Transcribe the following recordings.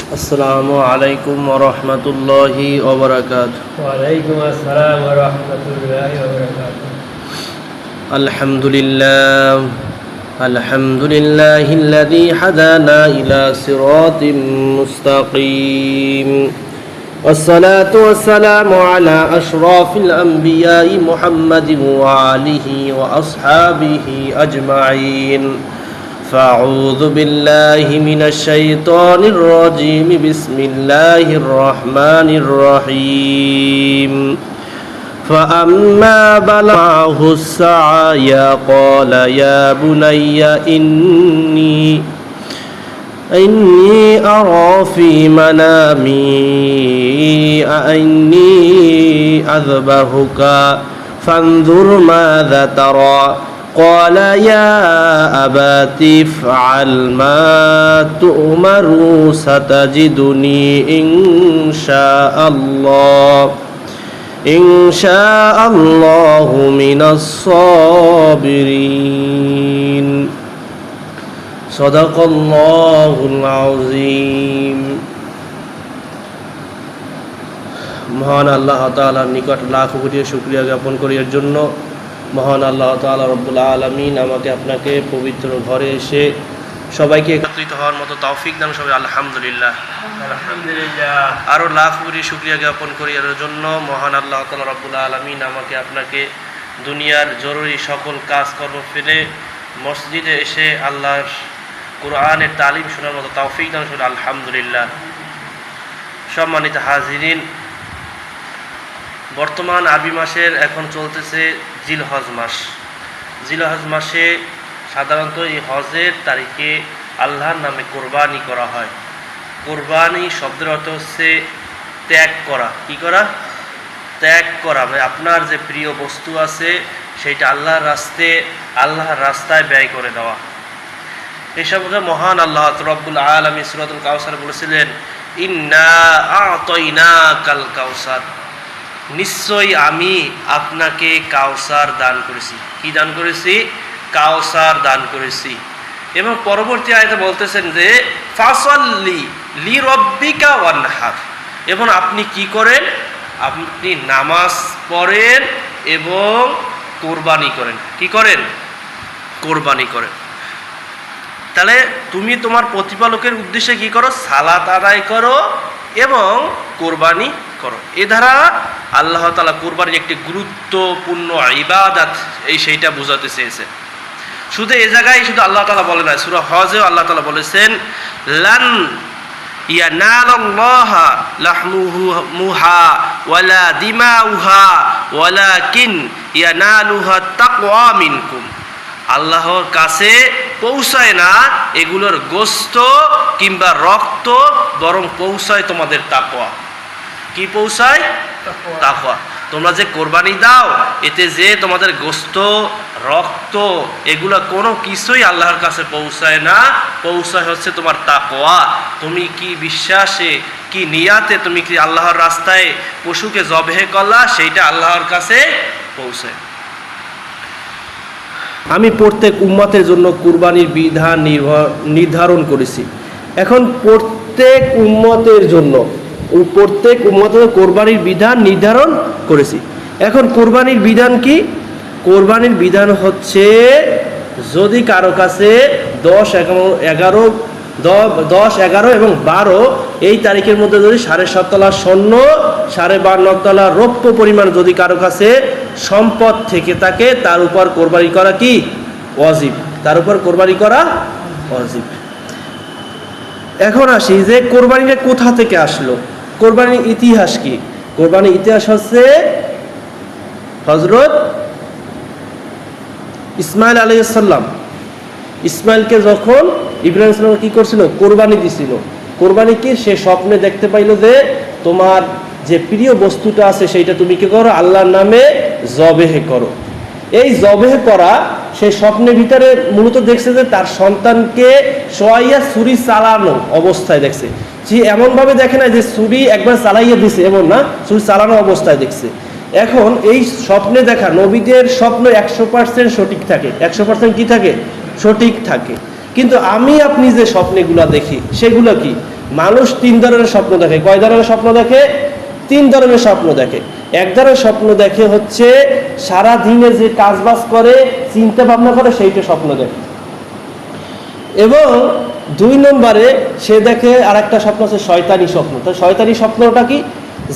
السلام عليكم ورحمة الله وبركاته. وعليكم السلام ورحمة الله وبركاته. الحمد لله الذي هدانا إلى صراط مستقيم، والصلاة والسلام على أشرف الأنبياء محمد وآله وأصحابه أجمعين. فأعوذ بالله من الشيطان الرجيم. بسم الله الرحمن الرحيم. فأما بلغه السعي قال يا بني إني أرى في منامي أني أذبحك فانظر ماذا ترى. قال يا أبت افعل ما تؤمر ستجدني إن شاء الله من الصابرين. صدق الله العظيم. মহান আল্লাহ তাআলার নিকট লাখ কোটি শুকরিয়া জ্ঞাপন করি এর জন্য। মহান আল্লাহ তাআলা রব্বুল আলামিন আমাকে আপনাকে পবিত্র ঘরে এসে সবাইকে একত্রিত হওয়ার মতো তৌফিক দান। সবাই আলহামদুলিল্লাহ। আরও লাখ কোটি শুকরিয়া জ্ঞাপন করি এর জন্য। মহান আল্লাহ তাআলা রব্বুল আলামিন আমাকে আপনাকে দুনিয়ার জরুরি সকল কাজকর্ম ফেলে মসজিদে এসে আল্লাহর কোরআনের তালিম শোনার মতো তৌফিক দান। সবাই আলহামদুলিল্লাহ। সম্মানিত হাজিরিন, বর্তমান আরবি মাসের এখন চলতেছে জিলহজ মাস। জিলহজ মাসে সাধারণত এই হজের তারিখে আল্লাহর নামে কোরবানি করা হয়। কোরবানি শব্দের অর্থ হচ্ছে ত্যাগ করা। কি করা? ত্যাগ করা, মানে আপনার যে প্রিয় বস্তু আছে সেইটা আল্লাহর রাস্তায় ব্যয় করে দেওয়া। এসব মহান আল্লাহ রব্বুল আলামিন সূরাতুল কাউসার বলেছিলেন, ইন্না আ'তাইনাকাল কাউসার, নিশ্চয়ই আমি আপনাকে কাউসার দান করেছি। কি দান করেছি? কাউসার দান করেছি। এবং পরবর্তী আয়াতে বলতেছেন যে ফাসাল্লি লিরাব্বিকা ওয়ানহার, এবং আপনি কি করেন? আপনি নামাজ পড়েন এবং কোরবানি করেন। কি করেন? কোরবানি করেন। তাহলে তুমি তোমার প্রতিপালকের উদ্দেশ্যে কি করো? সালাত আদায় করো এবং কোরবানি করো। এ দ্বারা আল্লাহ তাআলা কোরবানির একটি গুরুত্বপূর্ণ ইবাদত সেইটা বোঝাতে চেয়েছে। শুধু এ জায়গায় শুধু আল্লাহ তাআলা বলে না, সূরা হজেও আল্লাহ তাআলা বলেছেন, লান ইয়ানালাল্লাহা লাহমুহা ওয়ালা দিমাউহা ওয়ালাকিন ইয়ানালুহা তাকওয়া মিনকুম। আল্লাহর কাছে পৌঁছায় না এগুলোর গোশত কিংবা রক্ত, বরং পৌঁছায় তোমাদের তাকওয়া। কি পৌঁছায়? তাকওয়া। তোমরা যে কোরবানি দাও এতে যে তোমাদের গোশত রক্ত এগুলো কোনো কিছুই আল্লাহর কাছে পৌঁছায় না, পৌঁছায় হচ্ছে তোমার তাকওয়া। তুমি কি বিশ্বাসে কি নিয়াতে তুমি কি আল্লাহর রাস্তায় পশুকে জবেহ করলা, সেইটা আল্লাহর কাছে পৌঁছায়। আমি প্রত্যেক উম্মতের জন্য কুরবানির বিধান নির্ধারণ করেছি। এখন প্রত্যেক উম্মতের জন্য কোরবানির বিধান নির্ধারণ করেছি। এখন কোরবানির বিধান কি? কোরবানির বিধান হচ্ছে, যদি কারো কাছে 10, 11 এবং 12 এই তারিখের মধ্যে যদি 7.5 তলা স্বর্ণ, 52 তলা রৌপ্য পরিমাণ যদি কারো কাছে সম্পদ থেকে থাকে, তার উপর কোরবানি করা কি? ওয়াজিব। তার উপর কোরবানি করা ওয়াজিব। এখন আসি যে কোরবানিটা কোথা থেকে আসলো, কোরবানির ইতিহাস কি? কোরবানির ইতিহাস হচ্ছে হযরত ইসমাইল আলাইহিস সালাম, ইসমাইলকে যখন ইব্রাহিম সালাম কি করছিল? কোরবানি দিছিল। কোরবানি কি? সে স্বপ্নে দেখতে পাইল যে তোমার যে প্রিয় বস্তুটা আছে সেইটা তুমি কি করো? আল্লাহর নামে জবেহ করো। এই জবেহ করা সে স্বপ্নের ভিতরে মূলত দেখছে যে তার সন্তানকে সোয়াইয়া ছুরি চালানো অবস্থায় দেখছে। সে এমনভাবে দেখে না যে ছুরি একবার চালাইয়া দিছে, এমন না, ছুরি চালানো অবস্থায় দেখছে। এখন এই স্বপ্নে দেখা, নবীদের স্বপ্ন 100% সঠিক থাকে। 100% কি থাকে? সঠিক থাকে। কিন্তু আমি আপনি যে স্বপ্নগুলো দেখি সেগুলো কি? মানুষ তিন ধরনের স্বপ্ন দেখে। কয় ধরনের স্বপ্ন দেখে? তিন ধরনের স্বপ্ন দেখে। এক ধরনের স্বপ্ন দেখে হচ্ছে সারা দিনে যে কাজবাজ করে, চিন্তা ভাবনা করে, সেইটা স্বপ্ন দেখে। এবং দুই নম্বরে সে দেখে আর একটা স্বপ্ন আছে শয়তানি স্বপ্ন। তো শয়তানি স্বপ্নটা কি?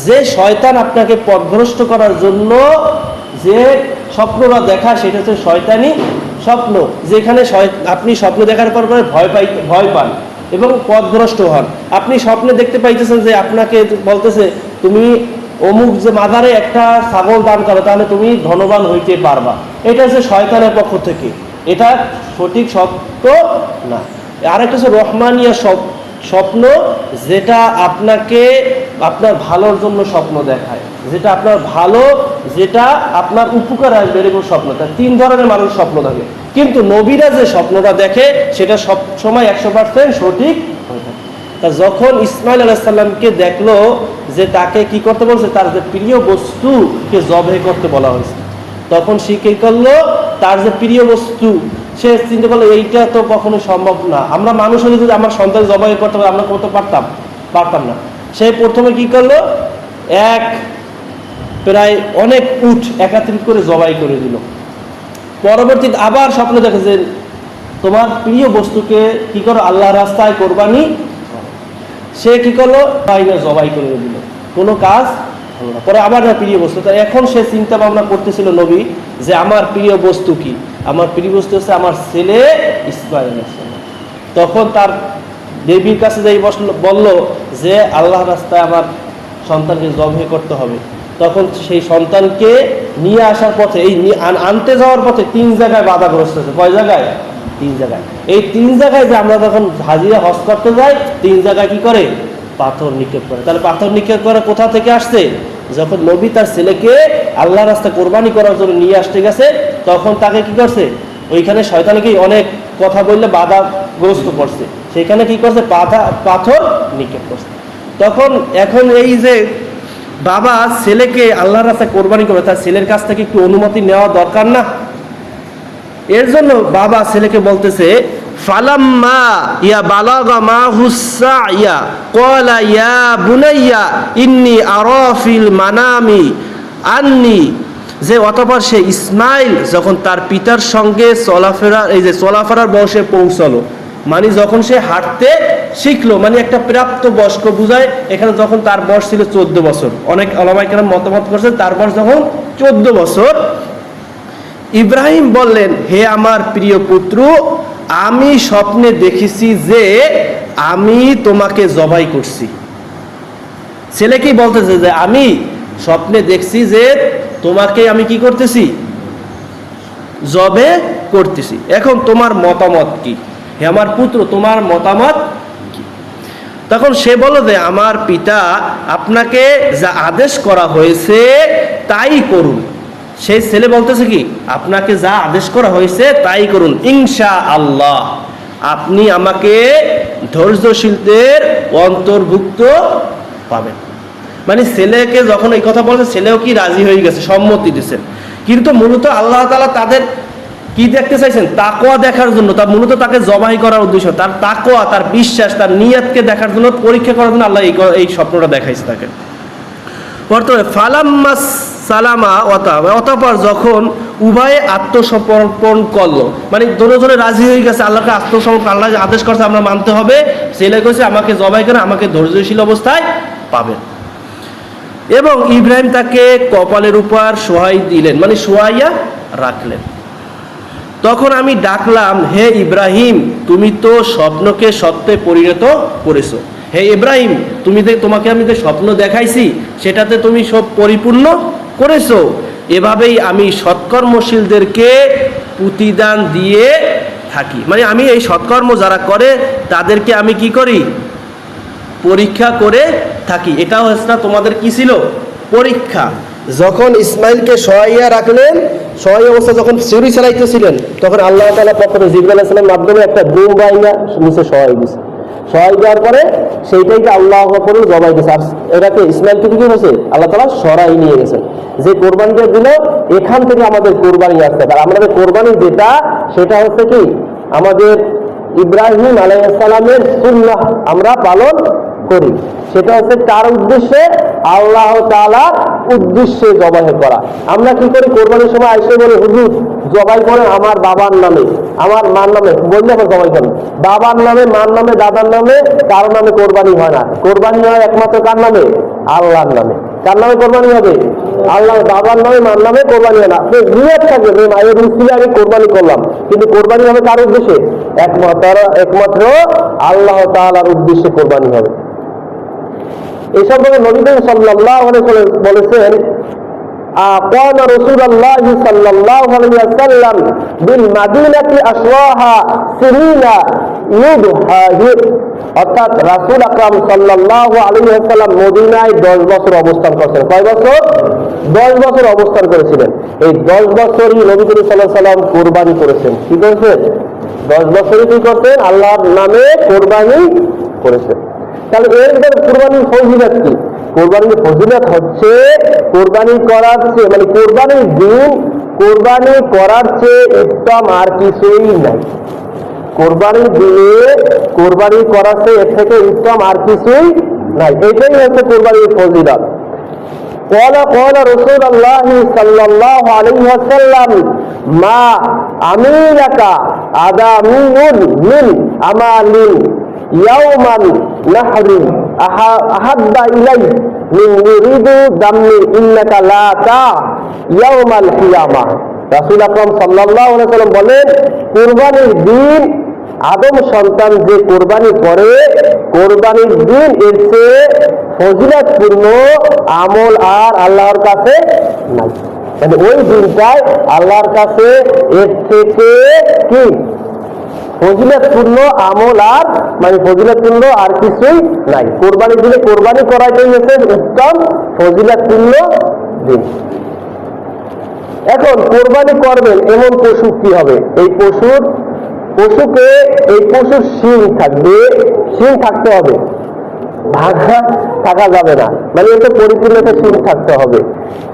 যে শয়তান আপনাকে পথভ্রষ্ট করার জন্য যে স্বপ্নটা দেখা, সেটা হচ্ছে শয়তানি স্বপ্ন। যেখানে আপনি স্বপ্ন দেখার পর ভয় পান এবং পথভ্রষ্ট হন। আপনি স্বপ্নে দেখতে পাইতেছেন যে আপনাকে বলতেছে তুমি অমুক যে মাজারে একটা ছাগল দান করো, তাহলে তুমি ধনবান হইতে পারবা। এটা হচ্ছে শয়তানের পক্ষ থেকে, এটা সঠিক সত্য না। আরেকটা হচ্ছে রহমানিয়া স্বপ্ন, যেটা আপনাকে আপনার ভালোর জন্য স্বপ্ন দেখায়, যেটা আপনার ভালো, যেটা আপনার উপকার আসবে এরকম স্বপ্ন। তা তিন ধরনের মানুষ স্বপ্ন দেখে, কিন্তু নবীরা যে স্বপ্নটা দেখে সেটা সব সময় 100% সঠিক হয়ে থাকে। তা যখন ইসমাইল আলাইহিস সালামকে দেখলো যে তাকে কি করতে বলছে, তার যে প্রিয় বস্তুকে জবাই করতে বলা হয়েছে, তখন সে কি করলো, তার যে প্রিয় বস্তু সে চিন্তা করলো এইটা তো কখনো সম্ভব না। আমরা মানুষ হলে যদি আমার সন্তান জবাই করতে পারে, আমরা করতে পারতাম না। সে প্রথমে কি করলো, প্রায় অনেক উট একাত্রিত করে জবাই করে দিল। পরবর্তীতে আবার স্বপ্ন দেখে যে তোমার প্রিয় বস্তুকে কি করো, আল্লাহর রাস্তায় কোরবানি। সে কি করলো, জবাই করে দিল, কোনো কাজ হলো না। পরে আবার না প্রিয় বস্তু, তাই এখন সে চিন্তা ভাবনা করতেছিল নবী যে আমার প্রিয় বস্তু কি? আমার প্রিয় বস্তু হচ্ছে আমার ছেলে ইসমাইল আলাইহিস সালাম। তখন তার দেবীর কাছে যাই বলল যে আল্লাহর রাস্তায় আমার সন্তানকে জবাই করতে হবে। তখন সেই সন্তানকে নিয়ে আসার পথে, এই আনতে যাওয়ার পথে 3 জায়গায় বাধাগ্রস্ত হয়েছে। কয় জায়গায়? 3 জায়গায়। এই 3 জায়গায় যে আমরা যখন হাজিরা হজ করতে যাই, 3 জায়গায় কি করে? পাথর নিক্ষেপ করে। তাহলে পাথর নিক্ষেপ করে কোথা থেকে আসছে? যখন নবী তার ছেলেকে আল্লাহর রাস্তায় কোরবানি করার জন্য নিয়ে আসতে গেছে, তখন তাকে কি করছে, ওইখানে শয়তানকে অনেক কথা বললে বাধাগ্রস্ত করছে, সেখানে কি করছে, পাথর নিক্ষেপ করছে। তখন এখন এই যে বাবা ছেলেকে আল্লাহর রাস্তায় কোরবানি করবে, তার ছেলের কাছ থেকে একটু অনুমতি নেওয়া দরকার না? এর জন্য বাবা ছেলেকে বলতেছে ফালাম্মা ইয়া বালাগা মাহুস সাইয়া ক্বালা ইয়া বুনাইয়া ইন্নী আরা ফিল মানামি আন্নী, যে অতঃপর সে ইসমাইল যখন তার পিতার সঙ্গে চলাফেরার বয়সে পৌঁছালো, মানে যখন সে হাঁটতে শিখলো, মানে একটা প্রাপ্ত বয়স্ক বুঝায় এখানে। যখন তার বয়স ছিল 14 বছর, অনেক ওলামায়ে কেরাম মতামত করছে তার বয়স যখন 14 বছর, ইব্রাহিম বললেন হে আমার প্রিয় পুত্র, আমি স্বপ্নে দেখেছি যে আমি তোমাকে জবাই করছি। ছেলেকেই বলতেছে যে আমি স্বপ্নে দেখছি যে তোমাকে আমি কি করতেছি, জবে করতেছি। এখন তোমার মতামত কি? হে আমার পুত্র, তোমার মতামত কি? তখন সে বলল যে আমার পিতা আপনাকে যা আদেশ করা হয়েছে তাই করুন। সেই ছেলে বলতেছে কি, আপনাকে যা আদেশ করা হয়েছে তাই করুন, ইনশাআল্লাহ আপনি আমাকে ধৈর্যশীলদের অন্তর্ভুক্ত পাবেন। মানে ছেলেকে যখন এই কথা বলছে, ছেলেও কি রাজি হয়ে গেছে, সম্মতি দিচ্ছেন। কিন্তু মূলত আল্লাহ তাআলা তাদের কি দেখতে চাইছেন, তাকওয়া দেখার জন্য। তার মূলত তাকে জবাই করার উদ্দেশ্য, তার তাকওয়া, তার বিশ্বাস, তার নিয়তকে দেখার জন্য, পরীক্ষা করার জন্য আল্লাহ এই স্বপ্নটা দেখাইছে তাকে। বর্তমানে ফালাম্মা সালামা অতঃপর যখন উভয়ে আত্মসমর্পণ করলো, মানে দুজনে রাজি হয়ে গেছে, আল্লাহকে আত্মসমর্পণ, আল্লাহ আদেশ করছে আমরা মানতে হবে, ছেলে কইছে আমাকে জবাই করে আমাকে ধৈর্যশীল অবস্থায় পাবেন। এবং ইব্রাহিম তাকে কপালের উপর শোয়াই দিলেন, মানে শোয়াইয়া রাখলেন। তখন আমি ডাকলাম, হে ইব্রাহিম, তুমি তো স্বপ্নকে সত্যে পরিণত করেছো। হে ইব্রাহিম, তোমাকে আমি যে স্বপ্ন দেখাইছি সেটাতে তুমি সব পরিপূর্ণ করেছো। এভাবেই আমি সৎকর্মশীলদেরকে প্রতিদান দিয়ে থাকি, মানে আমি এই সৎকর্ম যারা করে তাদেরকে আমি কি করি, পরীক্ষা করে থাকি। এটা হচ্ছে তোমাদের কি ছিল, পরীক্ষা। যখন ইসমাইলকে শোয়াইয়া রাখলেন, শোয়াই অবস্থা যখন ছুরি চালাইতেছিলেন, তখন আল্লাহ তাআলা পক্ষে জিবরাইল আলাইহিস সালামের মাধ্যমে একটা বুম বাইনা নিচে শোয়াই দিয়েছে। শোয়াই দেওয়ার পরে সেইটাইকে আল্লাহু আকবার জবাই দিয়েছে। আর এটাকে ইসমাইলকে কি হয়েছে, আল্লাহ তাআলা সরাই নিয়ে গেছেন। যে কোরবানিটা দিল, এখান থেকে আমাদের কোরবানি আসছে। আর আমাদের কোরবানি যেটা, সেটা হচ্ছে কি, আমাদের ইব্রাহিম আলাইহিস সালামের সুন্নাহ আমরা পালন করি, সেটা হচ্ছে কার উদ্দেশ্যে? আল্লাহ তাআলার উদ্দেশ্যে জবাই করা। আমরা কি করি? কোরবানির সময় আইসে বলে, হুজুর জবাই করেন আমার বাবার নামে, আমার মার নামে, বললে এখন জবাই করেন বাবার নামে, মার নামে, দাদার নামে, কারো নামে কোরবানি হয় না। কোরবানি হয় একমাত্র কার নামে? আল্লাহর নামে। কার নামে কোরবানি হবে? আল্লাহ। বাবার নামে, মার নামে কোরবানি হয় না। আপনি নিয়ত থাকবে যে মায়ের উসিলে আমি কোরবানি করলাম, কিন্তু কোরবানি হবে কার উদ্দেশ্যে? একমাত্র আল্লাহ তাআলার উদ্দেশ্যে কোরবানি হবে। এই সম্পর্কে নবী করিম সাল্লাল্লাহু আলাইহি ওয়াসাল্লাম বলেছেন, قام رسول الله صلى الله عليه وسلم بالمدينة أشراها سنين يضحى, অর্থাৎ রাসূল আকরাম সাল্লাল্লাহু আলাইহি ওয়াসাল্লাম মদিনায় 10 বছর অবস্থান করেছেন। কয় বছর? 10 বছর অবস্থান করেছিলেন। এই 10 বছরই নবী করিম সাল্লাল্লাহু আলাইহি ওয়াসাল্লাম কুরবানি করেছেন। কি করেছেন? 10 বছরই কি করতেন? আল্লাহর নামে কুরবানি করেছেন। তাহলে এর ভিতরে কুরবানির ফজিলত কি? কোরবানির ফজিলত হচ্ছে কোরবানি করার চেয়ে, মানে কোরবানির দিন কোরবানি করার চেয়ে উত্তম আর কিছুই নাই। কোরবানির দিনে কোরবানি করার চেয়ে এর থেকে উত্তম আর কিছুই নাই। এটাই হচ্ছে কোরবানির ফজিলত। قال رسول الله صلى الله عليه وسلم ما عملك آدمي من عمل يوما نحر أحب إلي من يريد دمي إنك لا تا يوم القيامة। রাসূল আকরাম সাল্লাল্লাহু আলাইহি ওয়াসাল্লাম বলেন, কুরবানির দিন আদম সন্তান যে কোরবানি করে, কোরবানির দিন এর চেয়ে ফজিলতপূর্ণ আমল আর আল্লাহর কাছে নাই। মানে ওই দিনটায় আল্লাহর কাছে এর থেকে কি ফজিলতপূর্ণ আমল আর, মানে ফজিলতপূর্ণ আর কিছুই নাই। কোরবানির দিনে কোরবানি করাটাই হচ্ছে উত্তম ফজিলতপূর্ণ দিন। এখন কোরবানি করবেন এমন পশু কি হবে? এই পশুকে এই পশুর শিং থাকবে, শিং থাকতে হবে, ভাগা থাকা যাবে না, মানে এটা পরিপূর্ণ একটা শিং থাকতে হবে।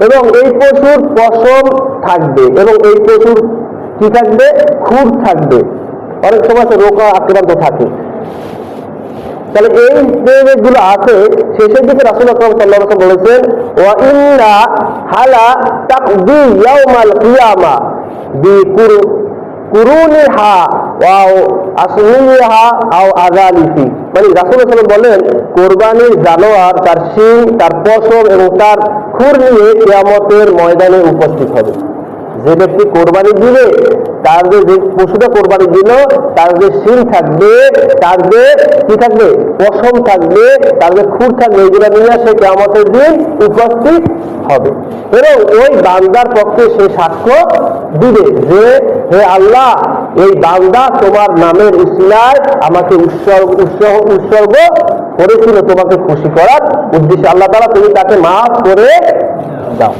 এবং এই পশুর পশম থাকবে, এবং এই পশুর কি থাকবে? খুর থাকবে। অনেক সময় রোগ আক্রান্ত থাকে। তাহলে এই যে গুলো আছে, শেষের দিকে রাসূল আকরাম সাল্লাল্লাহু আলাইহি ওয়াসাল্লাম বলেছেন, ওয়া ইন্না হালা তাকদি ইয়াউমাল কিয়ামা বিকুরুনিহা ওয়া আসমিহা আও আযালিফি। মানে রাসূল সাল্লাল্লাহু আলাইহি ওয়াসাল্লাম বলেন, কুরবানির জানোয়ার তার শিং, তার পশম এবং তার খুর নিয়ে কিয়ামতের ময়দানে উপস্থিত হবে। যে ব্যক্তি কোরবানি দিবে, তার যে পশুটা কোরবানি দিল, তার যে শিং থাকবে, তার যে কি থাকবে? পশম থাকবে, তার যে খুর থাকবে, এগুলো নিয়ে সে কিয়ামতের দিন উপস্থিত হবে। এবং ওই বান্দার পক্ষে সে সাক্ষ্য দিবে যে, হে আল্লাহ, এই বান্দা তোমার নামের উসিলায় আমাকে উৎসর্গ করেছিল তোমাকে খুশি করার উদ্দেশ্যে। আল্লাহ তাআলা তুমি তাকে মাফ করে দাও।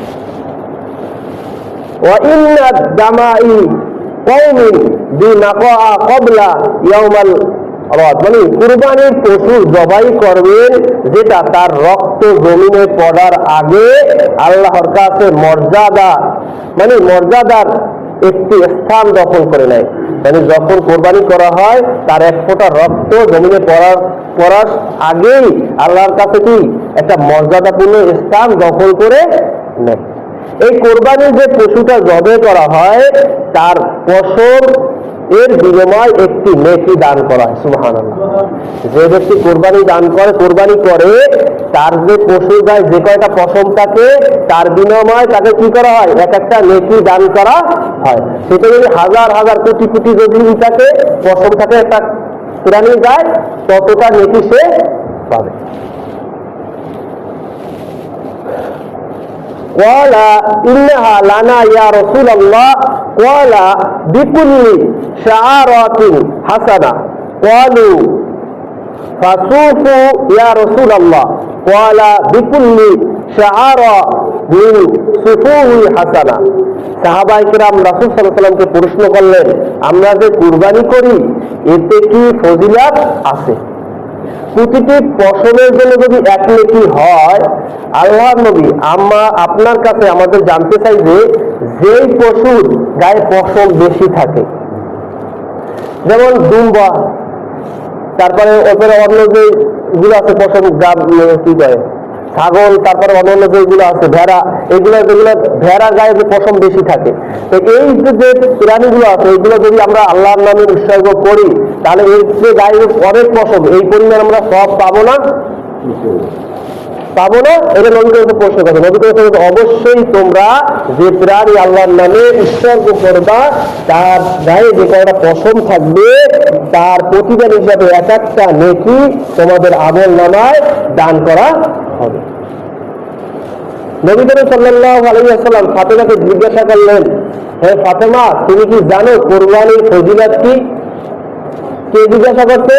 وإن الدماء قوم بنقاء قبل يوم الرد, মানে কুরবানির পশু জবাই করবেন যেটা তার রক্ত জমিনে পড়ার আগে আল্লাহর কাছে মর্যাদা, মানে মর্যাদার একটি স্থান দখল করে নেয়। মানে যখন কোরবানি করা হয় তার এক ফোঁটা রক্ত জমিনে পড়ার আগেই আল্লাহর কাছে কি একটা মর্যাদাপূর্ণ স্থান দখল করে নেয়। এই কোরবানির যে পশুটা জবাই করা হয় তার পশম এর বিনিময় একটি নেকি দান করা হয়। সুবহানাল্লাহ। যে ব্যক্তি কোরবানি দান করে, কোরবানি করে, তার যে পশুর গায়ে যে কয়টা পশম থাকে তার বিনিময়ে তাকে কি করা হয়? এক একটা নেকি দান করা হয়। সেটা যদি হাজার হাজার কোটি কোটি যদি থাকে পশম থাকে একটা প্রাণীর গায়ে, ততটা নেকি সে পাবে। قال إنها لنا يا رسول الله قال بكل شعارات حسنة قالوا فصوفوا يا رسول الله قال بكل شعار من صفوه حسنة। সাহাবায়ে কিরাম রাসূল সাল্লাল্লাহু আলাইহি ওয়াসাল্লামকে প্রশ্ন করলেন, আমরা যে কুরবানি করি এতে কি ফজিলত আছে? প্রতিটি পশমের জন্য যদি এক নেকি হয়, আল্লাহর নবী আপনার কাছে আমাদের জানতে চাই যে যেই পশুর গায়ে পশম বেশি থাকে, যেমন দুম্বা, তারপরে ওপরে অন্য যে গুলো আছে পশম কি করে ছাগল, তারপরে অন্যান্য যেগুলো আছে ভেড়া, এগুলো যেগুলো ভেড়ার গায়ে যে পশম বেশি থাকে, তো এই যে প্রাণীগুলো আছে এইগুলো যদি আমরা আল্লাহর নামে উৎসর্গ করি তাহলে এর যে গায়ে অনেক পশম, এই পরিমাণ আমরা সব পাবো না? পাবো না? এটা নবী করিম প্রশ্ন করছে। নবী করিম অবশ্যই তোমরা যে প্রাণী আল্লাহর নামে উৎসর্গ করবা তার গায়ে যে কয়টা পশম থাকবে তার প্রতিদান হিসাবে এক একটা নেকি তোমাদের আমল নামায় দান করা হবে। নবী করিম সাল্লাল্লাহু আলাইহি ওয়াসাল্লাম ফাতেমাকে জিজ্ঞাসা করলেন, হে ফাতেমা, তুমি কি জানো কুরবানির ফজিলত কি? কে জিজ্ঞাসা করছে?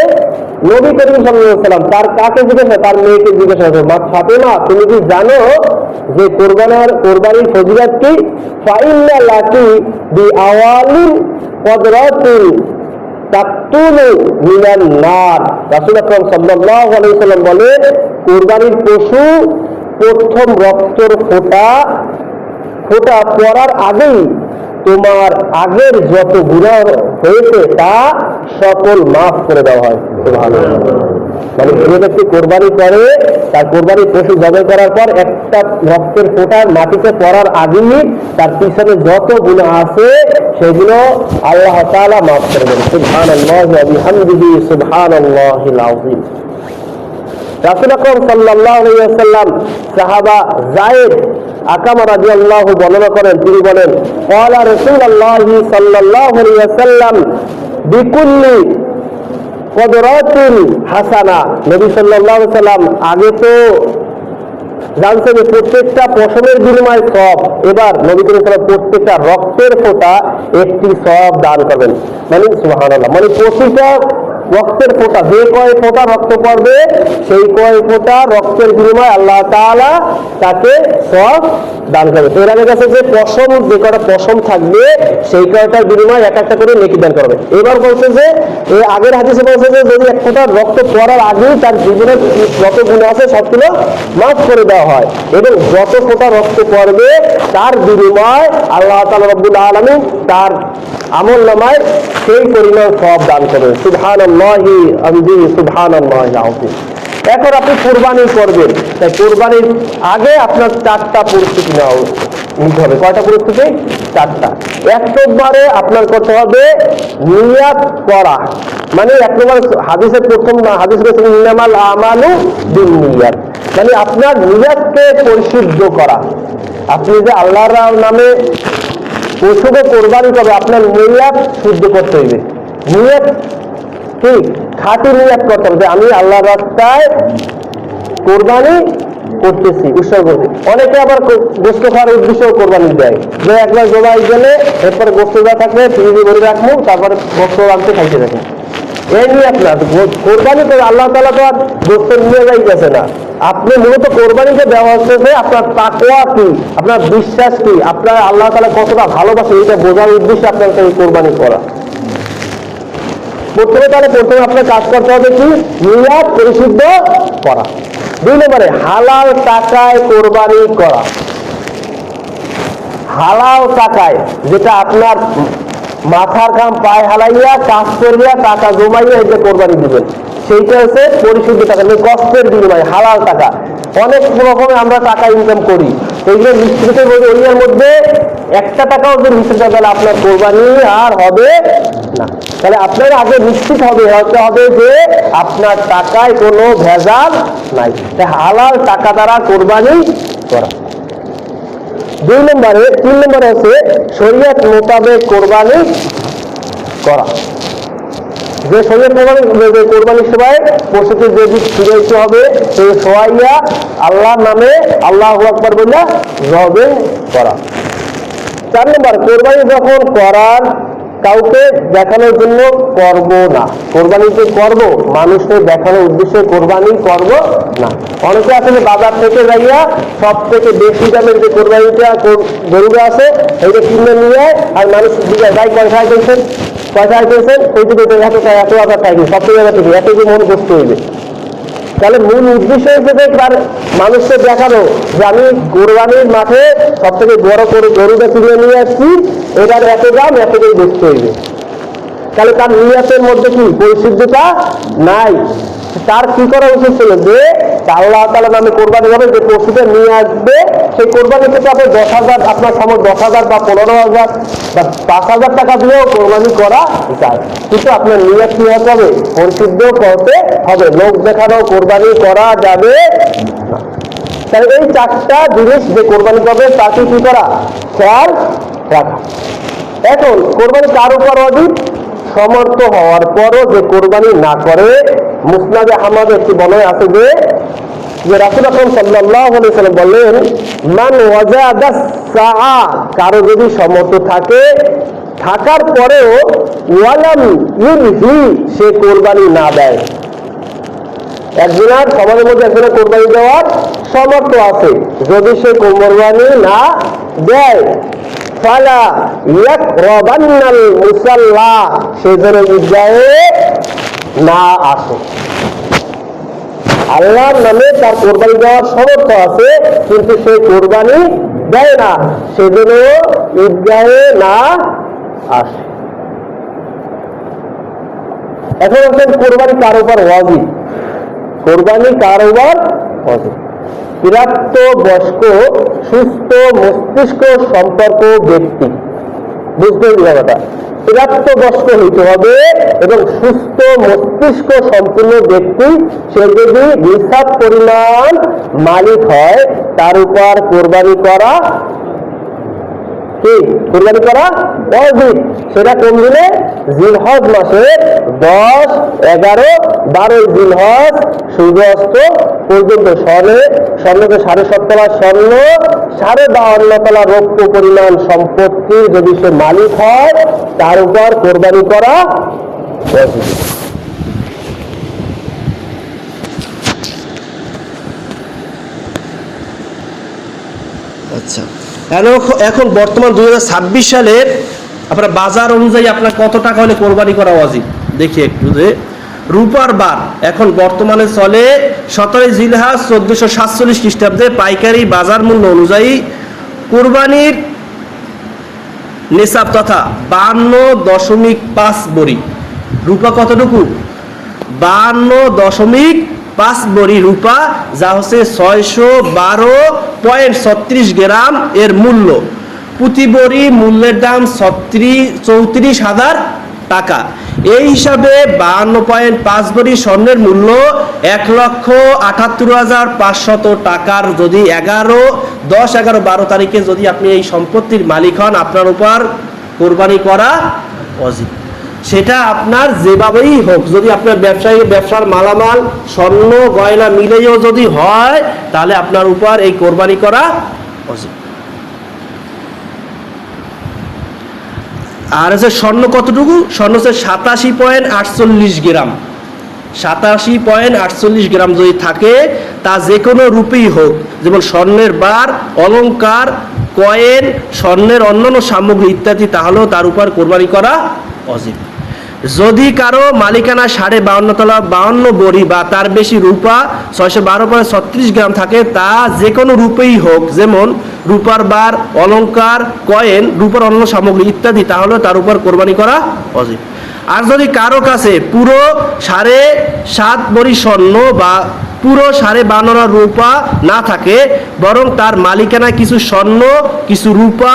নবী করিম সাল্লাল্লাহু আলাইহি ওয়াসাল্লাম। তার কাকে জিজ্ঞাসা? তার মেয়েকে জিজ্ঞাসা করছে, মা ফাতেমা, তুমি কি জানো যে কুরবানির ফজিলত কি? ফাইন্না লাকি বিআওয়ালিন কদরাতিন তাকতুলু মিনান নার। রাসূল আকরাম সাল্লাল্লাহু আলাইহি ওয়াসাল্লাম বলেন, কুরবানির পশু প্রথম রক্তের ফোঁটা পড়ার আগেই তোমার আগের যত গুনাহ হয়েছে তা সকল মাফ করে দেওয়া হয়। মানে যে ব্যক্তি কোরবানি করে তার কোরবানির পশু জবাই করার পর একটা রক্তের ফোঁটা মাটিতে পড়ার আগেই তার পিছনে যত গুনাহ আছে সেগুলো আল্লাহ তাআলা মাফ করে দেন। সুবহানাল্লাহি ওয়া বিহামদিহি সুবহানাল্লাহিল আযীম। রাসূল আকরাম সাল্লাল্লাহু আলাইহি ওয়াসাল্লাম সাহাবা যায়েদ আকামা রাদিয়াল্লাহু বর্ণনা করেন, তিনি বলেন, ক্বালা রাসূলুল্লাহি সাল্লাল্লাহু আলাইহি ওয়াসাল্লাম বিকুল্লি কদরাতিন হাসানা। নবী সাল্লাল্লাহু আলাইহি ওয়াসাল্লাম আগে তো জানছেন যে প্রত্যেকটা পশমের বিনিময়ে সওয়াব, এবার নবী করিম সাল্লাল্লাহু আলাইহি ওয়াসাল্লাম প্রত্যেকটা রক্তের ফোঁটা একটি সওয়াব দান করবেন। মানে সুবহানাল্লাহ, মানে প্রতিটা রক্তের ফোঁটা, যে কয় ফোঁটা রক্ত পড়বে সেই কয় ফোঁটা রক্তের বিনিময়ে আল্লাহ তাআলা তাকে সওয়াব দান করবে। এর আগে কাছে যে পশম, যে কয়টা পশম থাকবে সেই কয়টার বিনিময়ে এক একটা করে নেকি দান করবে। এবার বলছে যে এই আগের হাদিসে বলছে যে যদি এক ফোঁটা রক্ত পড়ার আগেই তার জীবনের যত গুনাহ আছে সবগুলো মাফ করে দেওয়া হয়, এবং যত ফোঁটা রক্ত পড়বে তার বিনিময়ে আল্লাহ তাআলা রব্বুল আলামিন তার আমল নামায় সেই পরিমাণ সওয়াব দান করবেন। সুবহানাল্লাহি আমদি সুবহানাল্লাহিল আযীম। এখন আপনি কুরবানি করবেন, তাই কুরবানির আগে আপনার চারটা প্রস্তুতি নিতে হবে। কয়টা প্রস্তুতি? চারটা। এক নম্বরে আপনার করতে হবে নিয়াত করা, মানে এক নম্বর হাদিসের প্রথম হাদিস রয়েছে ইন্নামাল আমালু বিন্নিয়াত, মানে আপনার নিয়াতকে পরিশুদ্ধ করা। আপনি যে আল্লাহর নামে পশুকে কোরবানি করবে আপনার নিয়াত শুদ্ধ করতে হইবে। নিয়াত কি? খাঁটি নিয়াত করতে হবে, আমি আল্লাহর রাস্তায় কোরবানি করতেছি, উৎসর্গ করছি। অনেকে আবার গোস্ত খাওয়ার উদ্দেশ্যেও কোরবানি দেয়, যে একবার জবাই গেলে এরপরে গোস্ত যা থাকবে ফ্রিজে ভরে রাখবো, তারপরে গোস্ত আনতে খাইতে থাকবো। এই নিয়ে আপনার কোরবানি করে আল্লাহ তাআলা তো আর গোস্ত নিয়ে যাইতেছে না। আপনি মূলত কোরবানিকে দেওয়া হচ্ছে আপনার তাকওয়া কি, আপনার বিশ্বাস কি, আপনার আল্লাহ তাআলা কতটা ভালোবাসে এটা বোঝার উদ্দেশ্যে আপনার এই কোরবানি করা। প্রথমে আপনার কাজ করতে হবে কি? নিয়াত পরিশুদ্ধ করা। দুই নম্বরে হালাল টাকায় কোরবানি করা। হালাল টাকায়, যেটা আপনার মাথার ঘাম পায়ে হালাইয়া কাজ করিয়া টাকা জমাইয়া এই যে কোরবানি দিবেন, সেইটা হচ্ছে পরিশুদ্ধ টাকা, মানে কষ্টের বিনিময়ে হালাল টাকা। অনেক রকমের আমরা টাকা ইনকাম করি, এইগুলো মিশ্রিত ওইয়ার মধ্যে একটা টাকাও যদি মিশ্রিত তাহলে আপনার কোরবানি আর হবে না। তাহলে আপনার আগে নিশ্চিত হতে হবে যে আপনার টাকায় কোনো ভেজাল নাই, হালাল টাকা দ্বারা কোরবানি করা। তিন নম্বরে আছে শরীয়ত মোতাবেক কোরবানি করা। যে শরীয়ত মোতাবেক কোরবানির সময় পশুকে যে দিক ফিরাইতে হবে সেই সোয়াইয়া আল্লাহর নামে আল্লাহু আকবার বলে জবাই করা। 4 নম্বর, কোরবানি যখন করার কাউকে দেখানোর জন্য করব না। কোরবানি যে করবো মানুষকে দেখানোর উদ্দেশ্যে কোরবানি করব না। অনেকে আসলে বাজার থেকে যাইয়া সব থেকে বেশি দামের যে কোরবানিটা গরুটা আছে এইটা কিনে নিয়ে আর মানুষ যাই পয়সায় কিনছেন ওই দিকে এত হাজার টাকা সব থেকে এত যে মন করতে হইবে। তাহলে মূল উদ্দেশ্য হিসেবে তার মানুষকে দেখানো যে আমি কোরবানির মাঠে সব থেকে বড় করে গরুটা কিনে নিয়ে আসছি, এটার এত দাম, এত করে বেচতে হইবে। তাহলে তার নিয়াতের মধ্যে কি পরিশুদ্ধতা নাই। তার কি করা উচিত ছিল যে আল্লাহ তাআলা নামে কোরবানি হবে, যে পশুটা নিয়ে আসবে সেই কোরবানি থেকে আপনি 10,000, আপনার সময় 10,000 বা 15,000 বা 5,000 টাকা দিয়েও কোরবানি করা যায়, কিন্তু আপনার নিয়ত কি হতে হবে? পরিশুদ্ধ করতে হবে, লোক দেখানো কোরবানি করা যাবে না। তাহলে এই 4টা জিনিস যে কোরবানি করবে তাকে কি করা? খেয়াল রাখা। এখন কোরবানি কার উপর ওয়াজিব? সমর্থ হওয়ার পরও যে কোরবানি না করে, মুসনাদে আহমদে একটি বর্ণনা আছে যে রাসূল আকরাম সাল্লাল্লাহু আলাইহি ওয়াসাল্লাম বললেন, মান ওয়াজাদা সাআ, কারো যদি সমর্থ থাকে, থাকার পরেও ওয়ালাম ইউহি, সে কোরবানি না দেয়। একজনের সমাজের মধ্যে একজনের কোরবানি দেওয়ার সমর্থ আছে, যদি সে কোরবানি না দেয়, ফালা ইয়াকরাবান্নাল মুসাল্লা, সে যেন ঈদগাহে না আসে। আল্লাহর নামে তার কোরবানি দেওয়ার সমর্থ আছে, কিন্তু সে কোরবানি দেয় না, সেজন্য ঈদগাহে না আসে। এখন হচ্ছেন কোরবানি কার উপর ওয়াজিব? কোরবানি কার উপর ওয়াজিব? প্রাপ্তবয়স্ক সুস্থ মস্তিষ্ক সম্পর্ক ব্যক্তি, বুঝতে হবে ব্যাপারটা। প্রাপ্তবয়স্ক হইতে হবে এবং সুস্থ মস্তিষ্ক সম্পূর্ণ ব্যক্তি, সে যদি নিসাব পরিমাণ মালিক হয়, তার উপর কোরবানি করা কি? কোরবানি করা ওয়াজিব। সেটা কোন দিনে? জিলহজ মাসের 10, 11, 12 জিলহজ সূর্যাস্ত পর্যন্ত। স্বর্ণকে 7.5 তোলা স্বর্ণ, 52.5 তোলা রৌপ্য পরিমাণ সম্পত্তি যদি সে মালিক হয়, তার উপর কোরবানি করা ওয়াজিব। আচ্ছা, এখন বর্তমান 2026 সালের আপনার বাজার অনুযায়ী আপনার কত টাকা হলে কোরবানি করা ওয়াজিব? দেখি একটু যে রূপার বার এখন বর্তমানে চলে 17 জিলহজ 1447 খ্রিস্টাব্দে পাইকারি বাজার মূল্য অনুযায়ী কোরবানির নিসাব তথা 52.5 বড়ি। রূপা কতটুকু? 52.5 বড়ি রূপা, যা হচ্ছে 612.36 গ্রাম এর মূল্য। প্রতি বড়ি মূল্যের দাম 34,000 টাকা। এই হিসাবে 52.5 বড়ি স্বর্ণের মূল্য 1,78,500 টাকার। যদি 10, 11, 12 তারিখে যদি আপনি এই সম্পত্তির মালিক হন, আপনার উপর কোরবানি করা ওয়াজিব। সেটা আপনার যেভাবেই হোক, যদি আপনার ব্যবসার মালামাল স্বর্ণ গয়না মিলেও যদি হয়, তাহলে আপনার উপর এই কোরবানি করা ওয়াজিব। আর হচ্ছে স্বর্ণ কতটুকু? স্বর্ণ হচ্ছে 87.48 গ্রাম। 87.48 গ্রাম যদি থাকে, তা যে কোনো রূপেই হোক, যেমন স্বর্ণের বার, অলংকার, কয়েন, স্বর্ণের অন্যান্য সামগ্রী ইত্যাদি, তাহলেও তার উপর কোরবানি করা ওয়াজিব। যদি কারো মালিকানা 52.5 তোলা 52 বড়ি বা তার বেশি রূপা 612.36 গ্রাম থাকে, তা যে কোনো রূপেই হোক, যেমন রূপার বার, অলংকার, কয়েন, রূপার অন্য সামগ্রী ইত্যাদি, তাহলে তার উপর কোরবানি করা ওয়াজিব। আর যদি কারো কাছে পুরো 7.5 বড়ি স্বর্ণ বা পুরো 52.5 রূপা না থাকে, বরং তার মালিকানায় কিছু স্বর্ণ, কিছু রূপা,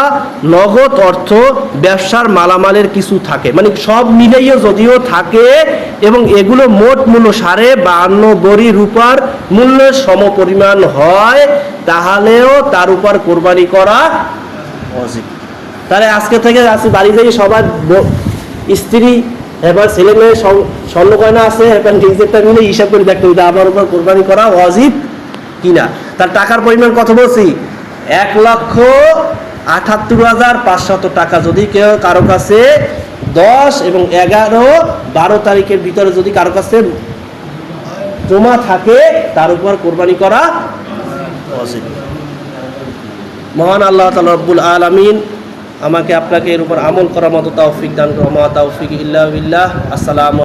নগদ অর্থ, ব্যবসার মালামালের কিছু থাকে, মানে সব মিলেও যদিও থাকে এবং এগুলো মোট মূল্য 52.5 বড়ি রূপার মূল্যের সমপরিমাণ হয়, তাহলেও তার উপর কোরবানি করা ওয়াজিব। তাহলে আজকে থেকে বাড়ি থেকে সবার স্ত্রী এবার ছেলে মেয়ে স্বর্ণ গয়না আছে, এখন নিজেরটা মিলে হিসাব করে দেখতে হবে আমার উপর কোরবানি করা ওয়াজিব কিনা। তার টাকার পরিমাণ কত বলছি? 1,78,500 টাকা। যদি কেউ কারো কাছে 10 এবং 11, 12 তারিখের ভিতরে যদি কারো কাছে জমা থাকে, তার উপর কোরবানি করা ওয়াজিব। মহান আল্লাহ তাআলা রব্বুল আলামিন আমাকে আপনাকে এর উপর আমল করার মতো তৌফিক দান করুন। মা তৌফিক ইল্লা বিল্লাহ। আসসালামু